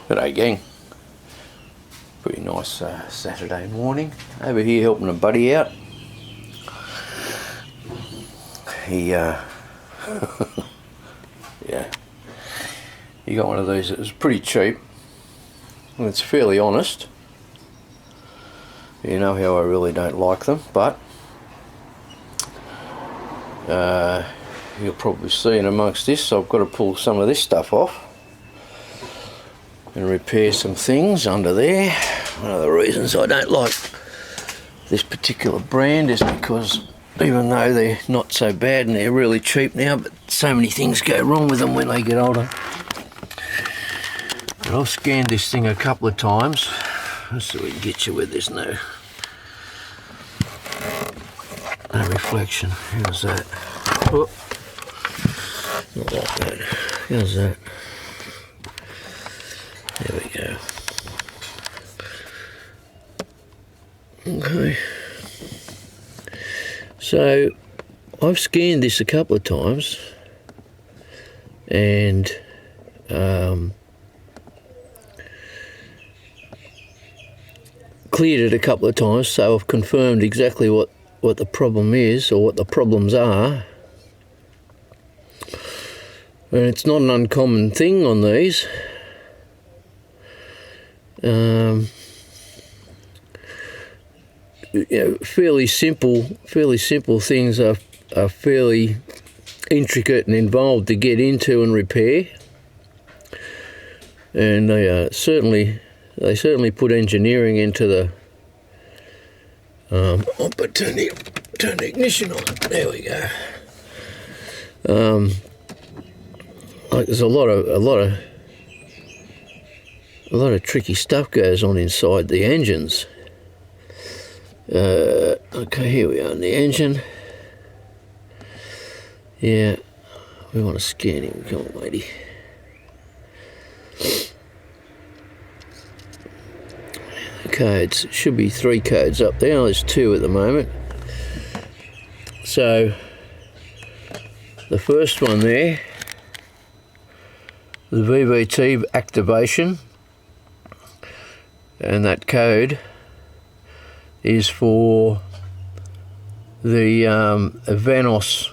G'day gang. Pretty nice Saturday morning. Over here helping a buddy out. He yeah, he got one of these. It was pretty cheap and it's fairly honest. You know how I really don't like them, but you'll probably see in amongst this I've got to pull some of this stuff off and repair some things under there. One of the reasons I don't like this particular brand is because even though they're not so bad and they're really cheap now, but so many things go wrong with them when they get older. But I've scanned this thing a couple of times. Let's see if we can get you with this now. No reflection. How's that? Oh, not like that. How's that? There we go. Okay. So I've scanned this a couple of times and cleared it a couple of times, so I've confirmed exactly what the problem is or what the problems are. And it's not an uncommon thing on these. You know, fairly simple things are fairly intricate and involved to get into and repair, and they certainly put engineering into the. But turn the ignition on. There we go. Like there's a lot of tricky stuff goes on inside the engines. Okay, here we are in the engine. Yeah, we want to scan him. Come on, lady. The codes, should be 3 codes up there. There's 2 at the moment. So, the first one there, the VVT activation, and that code is for the Vanos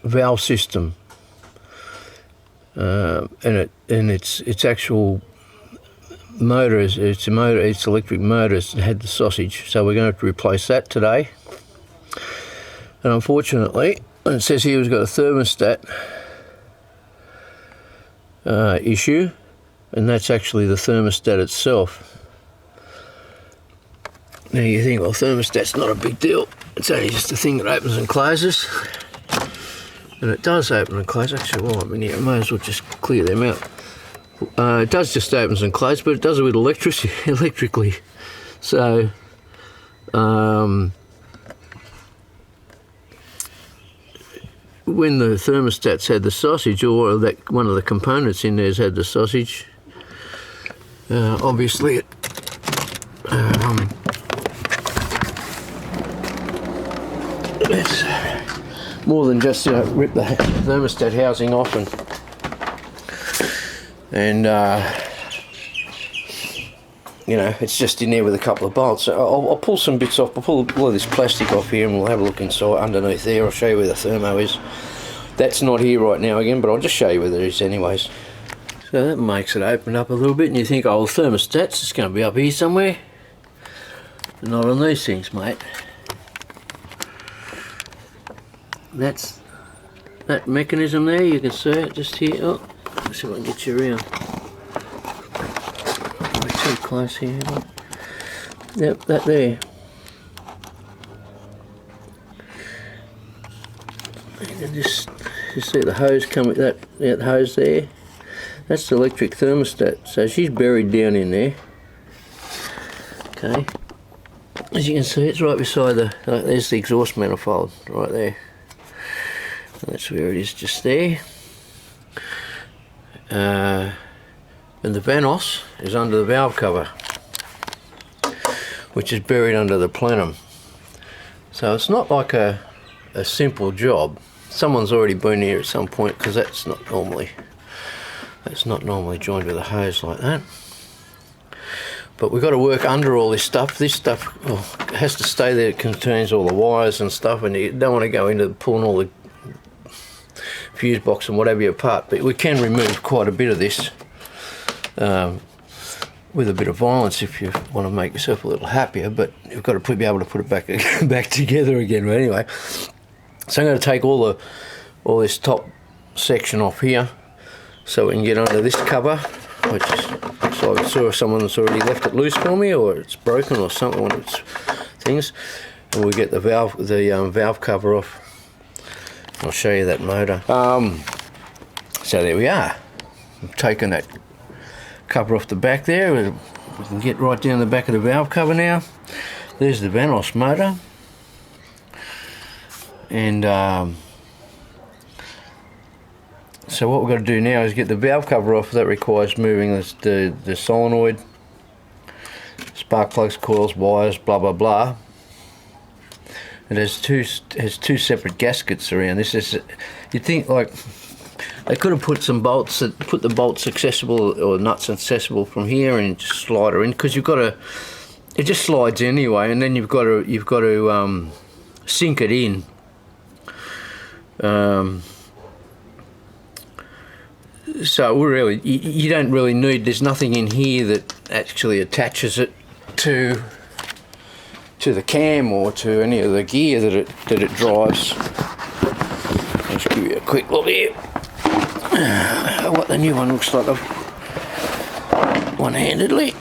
valve system, and its actual motor it's electric motor. It had the sausage, so we're going to have to replace that today. And unfortunately, it says here it's got a thermostat issue, and that's actually the thermostat itself. Now you think, well, thermostat's not a big deal. It's only just a thing that opens and closes. And it does open and close. Actually, while I'm in here, I may as well just clear them out. It does just opens and close, but it does it with electrically. So, when the thermostats had the sausage, or that one of the components in there's had the sausage, obviously it it's more than just rip the thermostat housing off and you know, it's just in there with a couple of bolts. So I'll pull some bits off. I'll pull all of this plastic off here and we'll have a look inside underneath there. I'll show you where the thermo is. That's not here right now again, but I'll just show you where it is anyways. So that makes it open up a little bit, and you think, oh, well, thermostats, it's going to be up here somewhere. Not on these things, mate. That's that mechanism there, you can see it just here. Oh, let's see if I can get you around. Not too close here, but yep, that there. You can just see the hose come with that hose there. That's the electric thermostat, so she's buried down in there. Okay, as you can see, it's right beside there's the exhaust manifold right there. That's where it is, just there. And the Vanos is under the valve cover, which is buried under the plenum. So it's not like a simple job. Someone's already been here at some point, because that's not normally It's not normally joined with a hose like that. But we've got to work under all this stuff. This stuff has to stay there. It contains all the wires and stuff, and you don't want to go into pulling all the fuse box and whatever apart. But we can remove quite a bit of this with a bit of violence if you want to make yourself a little happier. But you've got to be able to put it back together again. But anyway, so I'm going to take all this top section off here, so we can get under this cover, which is, so I saw someone's already left it loose for me, or it's broken or something, one of its things, and we get the valve cover off. I'll show you that motor. So there we are. I've taken that cover off the back there. We can get right down the back of the valve cover now. There's the Vanos motor, and so what we've got to do now is get the valve cover off. That requires moving the solenoid, spark plugs, coils, wires, blah blah blah. It has two separate gaskets around. This is, you'd think like they could have put some bolts that put the bolts accessible or nuts accessible from here and just slide her in, because you've got to, it just slides in anyway, and then you've got to sink it in. So we really, you don't really need, there's nothing in here that actually attaches it to the cam or to any of the gear that it drives. I'll just give you a quick look here what the new one looks like one-handedly.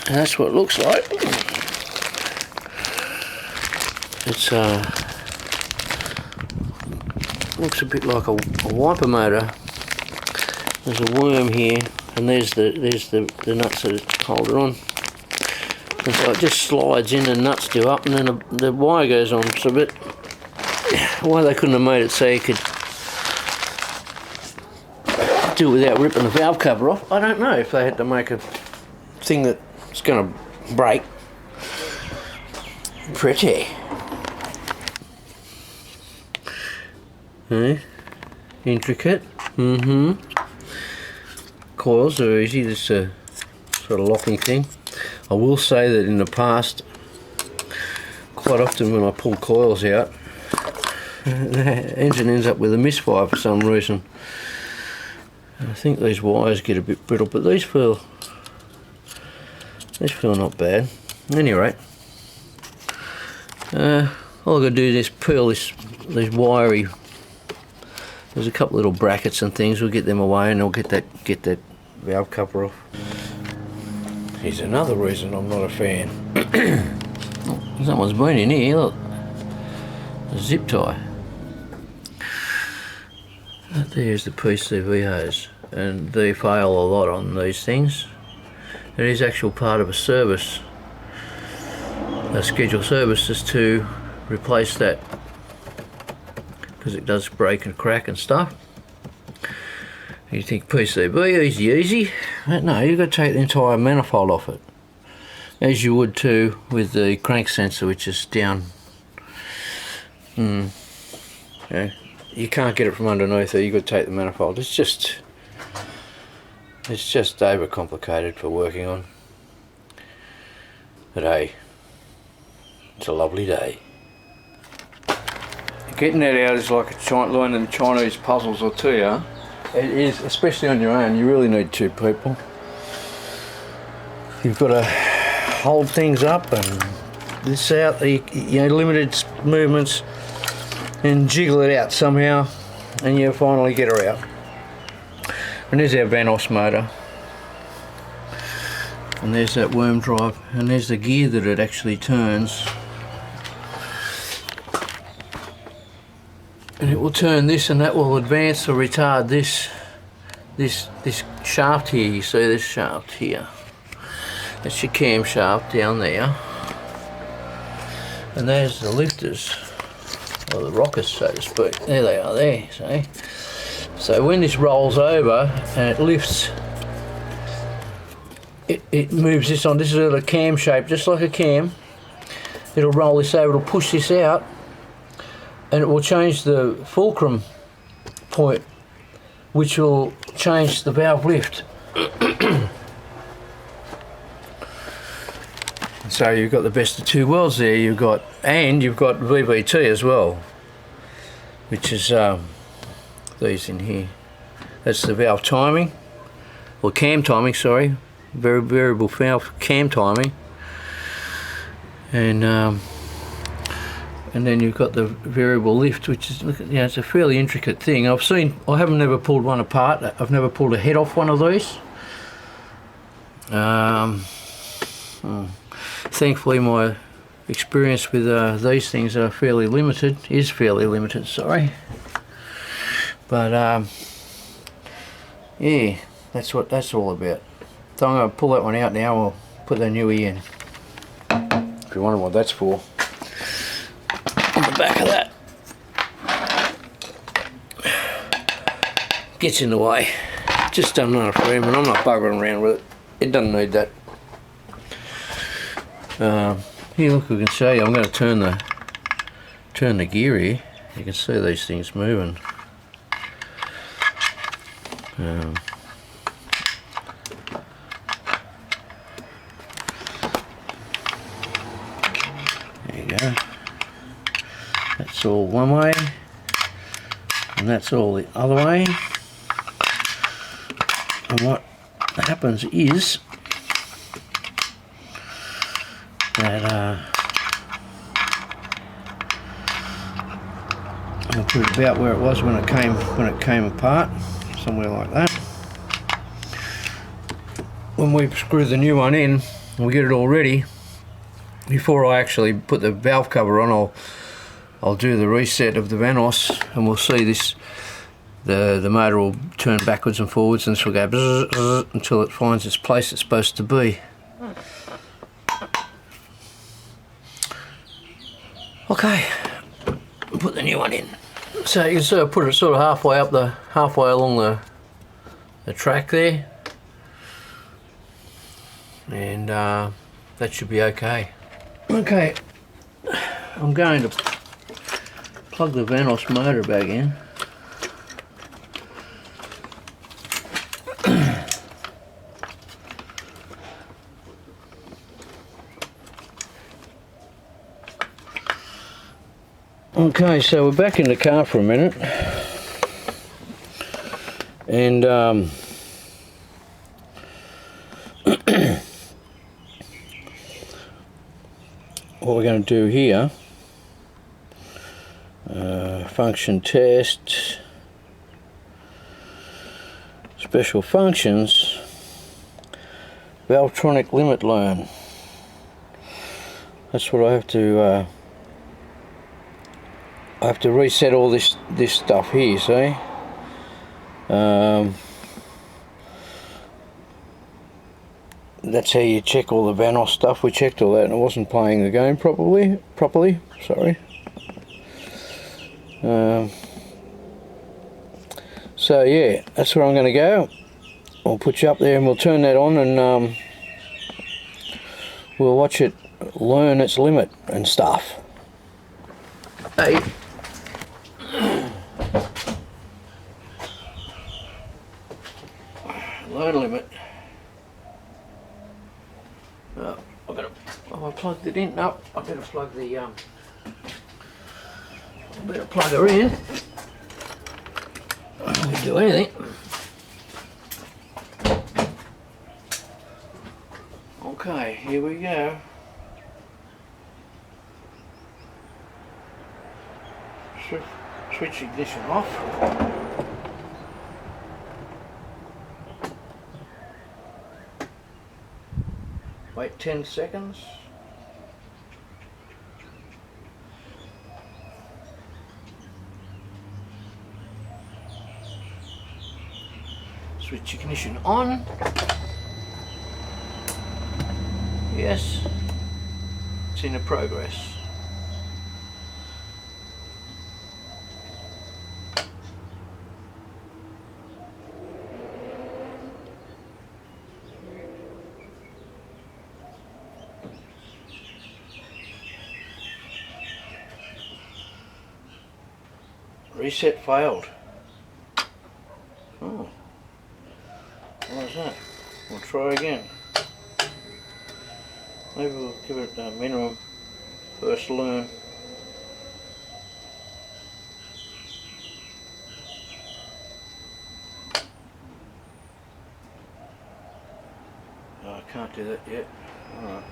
And that's what it looks like. It's looks a bit like a wiper motor. There's a worm here, and there's the nuts that hold it on. And so it just slides in, and nuts do up, and then the wire goes on. So a bit, why they couldn't have made it so you could do it without ripping the valve cover off, I don't know. If they had to make a thing that's going to break. Pretty. Intricate. Coils are easy, this sort of locking thing. I will say that in the past, quite often when I pull coils out, the engine ends up with a misfire for some reason. I think these wires get a bit brittle, but these feel not bad. At any rate, all I've got to do is peel these wiry. There's a couple little brackets and things. We'll get them away, and I'll get that valve cover off. Here's another reason I'm not a fan. Someone's been in here. Look, a zip tie. There's the PCV hose, and they fail a lot on these things. It is actual part of a service, a scheduled service, is to replace that, because it does break and crack and stuff. You think PCB, easy. But no, you've got to take the entire manifold off it, as you would too with the crank sensor, which is down. Yeah, you can't get it from underneath it. You've got to take the manifold. It's just overcomplicated for working on. But hey, it's a lovely day. Getting that out is like learning Chinese puzzles, I'll tell you. It is, especially on your own. You really need two people. You've got to hold things up and this out, limited movements, and jiggle it out somehow, and you finally get her out. And there's our Vanos motor. And there's that worm drive, and there's the gear that it actually turns. And it will turn this, and that will advance or retard this shaft here. You see this shaft here? That's your cam shaft down there. And there's the lifters, or the rockers, so to speak. There they are there, see? So when this rolls over and it lifts, it moves this on. This is a little cam shape, just like a cam. It'll roll this over, it'll push this out, and it will change the fulcrum point which will change the valve lift. So you've got the best of two worlds there. You've got VVT as well, which is these in here. That's the valve timing, or cam timing, sorry, variable valve cam timing, and then you've got the variable lift, which is, it's a fairly intricate thing. I haven't never pulled one apart. I've never pulled a head off one of these. Thankfully, my experience with these things are fairly limited. Sorry, but yeah, that's what that's all about. So I'm going to pull that one out now. We'll put the newie in. If you wonder what that's for, on the back of that gets in the way. Just done another frame, and I'm not buggering around with it. It doesn't need that. Here, look, we can show you. I'm going to turn the gear here. You can see these things moving. There you go. That's all one way, and that's all the other way. And what happens is that I'll put it about where it was when it came apart, somewhere like that. When we screw the new one in, we get it all ready. Before I actually put the valve cover on, I'll do the reset of the Vanos, and we'll see this. The motor will turn backwards and forwards, and this will go bzz, bzz, until it finds its place it's supposed to be. Okay, put the new one in. So you can sort of put it sort of halfway along the track there, and that should be okay. Okay, I'm going to plug the Vanos motor back in. Okay, so we're back in the car for a minute, and what we're going to do here, function test, special functions, Valvetronic limit learn. That's what I have to reset all this stuff here, see? That's how you check all the Vanos stuff. We checked all that and it wasn't playing the game properly, sorry. So yeah, that's where I'm going to go. I'll put you up there and we'll turn that on, and we'll watch it learn its limit and stuff. Hey. Learn limit. Oh, I plugged it in. No, I better plug the plug her in. Before we do anything. Okay, here we go. Switch ignition off. Wait 10 seconds. Switch ignition on. Yes, it's in progress. Reset failed. try again. Maybe we'll give it a minimum first learn. Oh, I can't do that yet. Alright.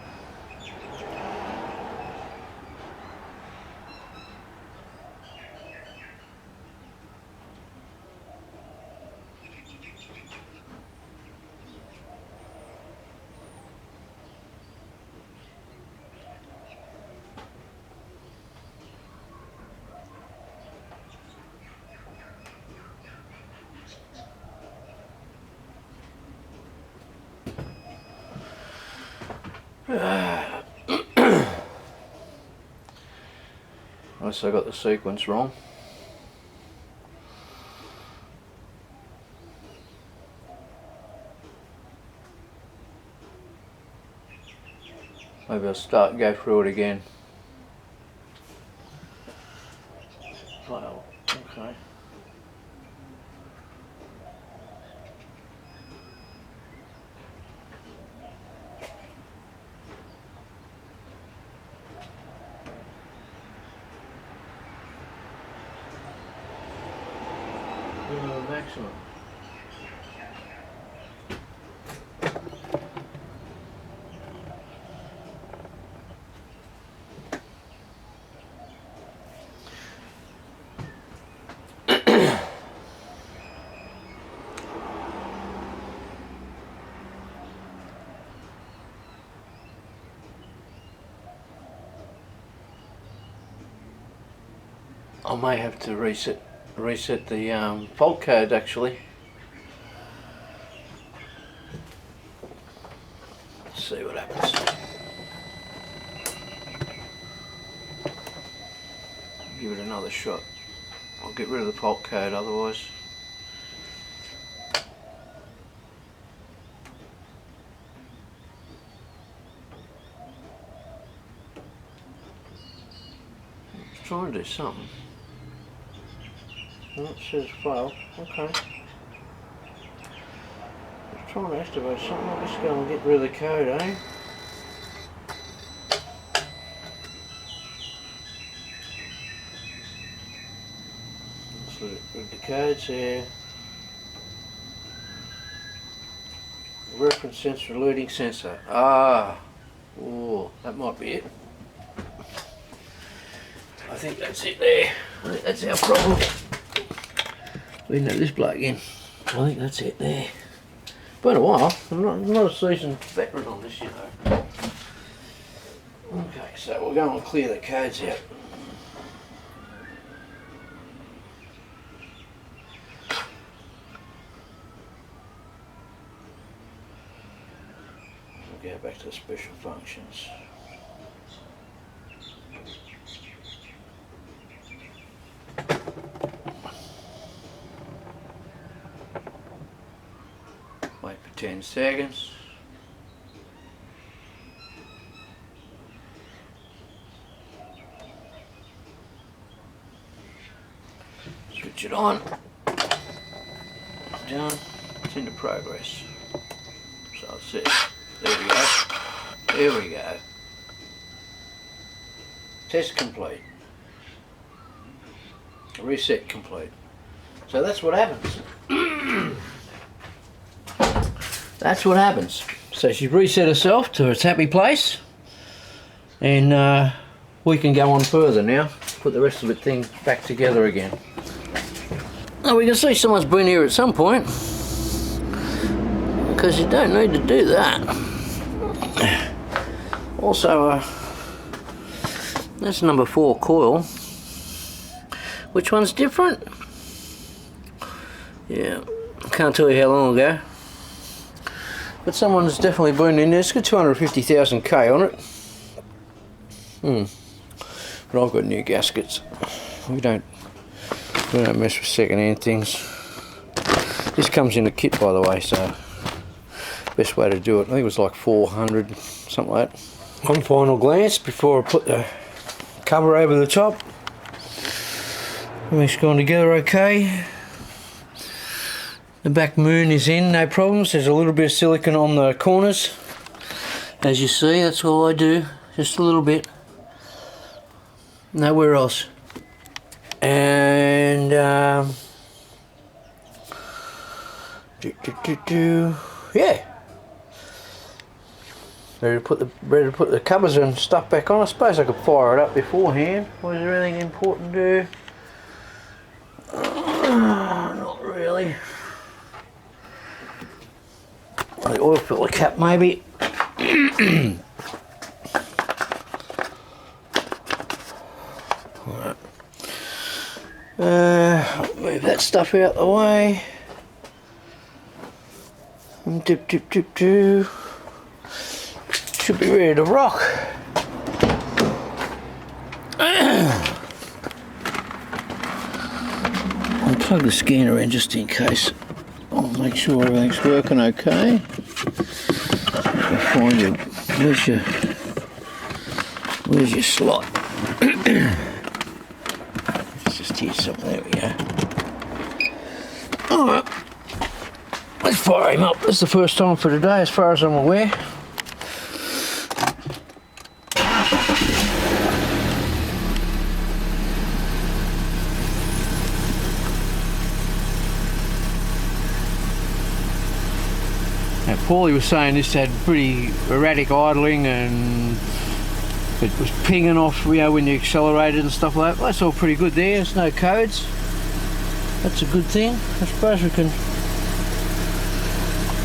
Unless I got the sequence wrong. Maybe I'll start and go through it again. Well, okay. Maximum. I may have to reset the fault code actually. Let's see what happens. Give it another shot. I'll get rid of the fault code otherwise. Let's try and do something. Oh, it says fail. Okay. Let's try and activate something. I'll just go and get rid of the code, eh? Let's look at the codes here. Reference sensor, alerting sensor. Ah! Oh, that might be it. I think that's it there. I think that's our problem. We didn't have this bloke in. I think that's it there. Been a while. I'm not a seasoned veteran on this, you know. Okay, so we'll go and clear the codes out. We'll go back to the special functions. Wait for 10 seconds. Switch it on. Done. It's into progress. So that's it. There we go. There we go. Test complete. Reset complete. So that's what happens. That's what happens. So she's reset herself to its happy place, and we can go on further now. Put the rest of the thing back together again. Now we can see someone's been here at some point, because you don't need to do that. Also, that's number 4 coil. Which one's different? Yeah, can't tell you how long ago. But someone's definitely been in there. It's got 250,000 K on it. But I've got new gaskets. We don't mess with second-hand things. This comes in a kit, by the way, so best way to do it. I think it was like 400, something like that. One final glance before I put the cover over the top. Everything's gone together okay. The back moon is in, no problems. There's a little bit of silicone on the corners. As you see, that's all I do. Just a little bit. Nowhere else. And yeah. Ready to put the covers and stuff back on. I suppose I could fire it up beforehand. Was there anything important to do? Not really. The oil filter cap maybe. Alright. Move that stuff out the way. Dip. Should be ready to rock. I'll plug the scanner in just in case. I'll make sure everything's working okay. I'll find you. Where's your slot? It's just here somewhere. There we go. Alright. Let's fire him up. This is the first time for today as far as I'm aware. Now, Paulie was saying this had pretty erratic idling and it was pinging off, you know, when you accelerated and stuff like that. Well, that's all pretty good there. There's no codes. That's a good thing. I suppose we can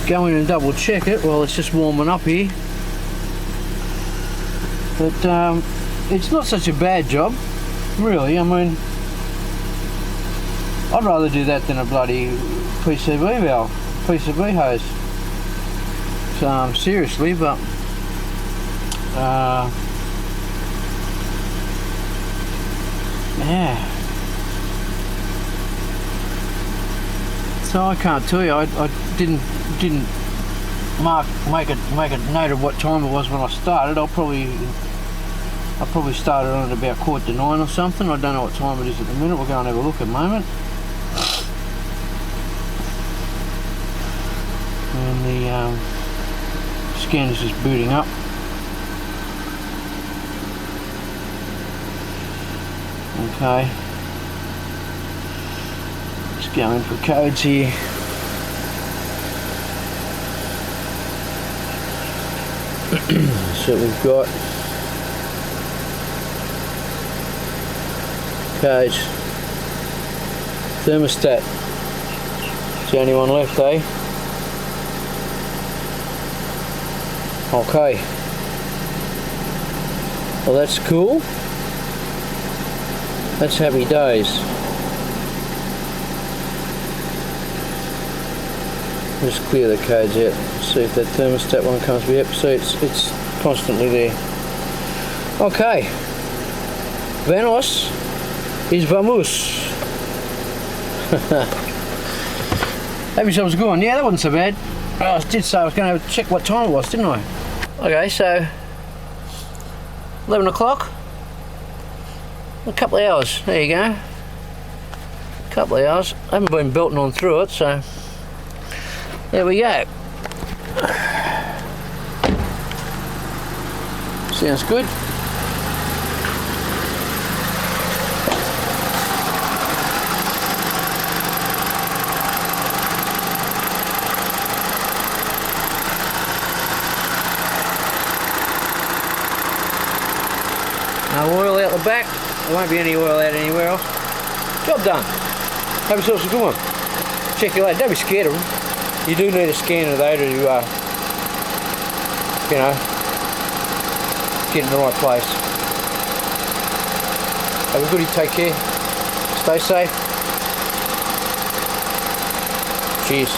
go in and double check it while it's just warming up here. But it's not such a bad job, really. I mean, I'd rather do that than a bloody PCB valve, PCB hose. Seriously, but yeah. So I can't tell you. I didn't make a note of what time it was when I started. I probably started on at about 9:15 or something. I don't know what time it is at the minute. We'll go and have a look at the moment. And the scanner's just booting up. Okay. Just going for codes here. So we've got codes. Thermostat. It's the only one left, eh? Okay. Well, that's cool. That's happy days. Just clear the codes out. See if that thermostat one comes up. See, it's constantly there. Okay. Vanos is Vanos. Have yourselves a good one. Yeah, that wasn't so bad. I did say I was going to check what time it was, didn't I? Okay, so 11 o'clock. A couple of hours. There you go. A couple of hours. I haven't been belting on through it, so there we go. Sounds good. No oil out the back. There won't be any oil out anywhere else. Job done. Have yourselves a good one. Check you later. Don't be scared of them. You do need a scanner though to, you know, get in the right place. Have a goodie. Take care. Stay safe. Cheers.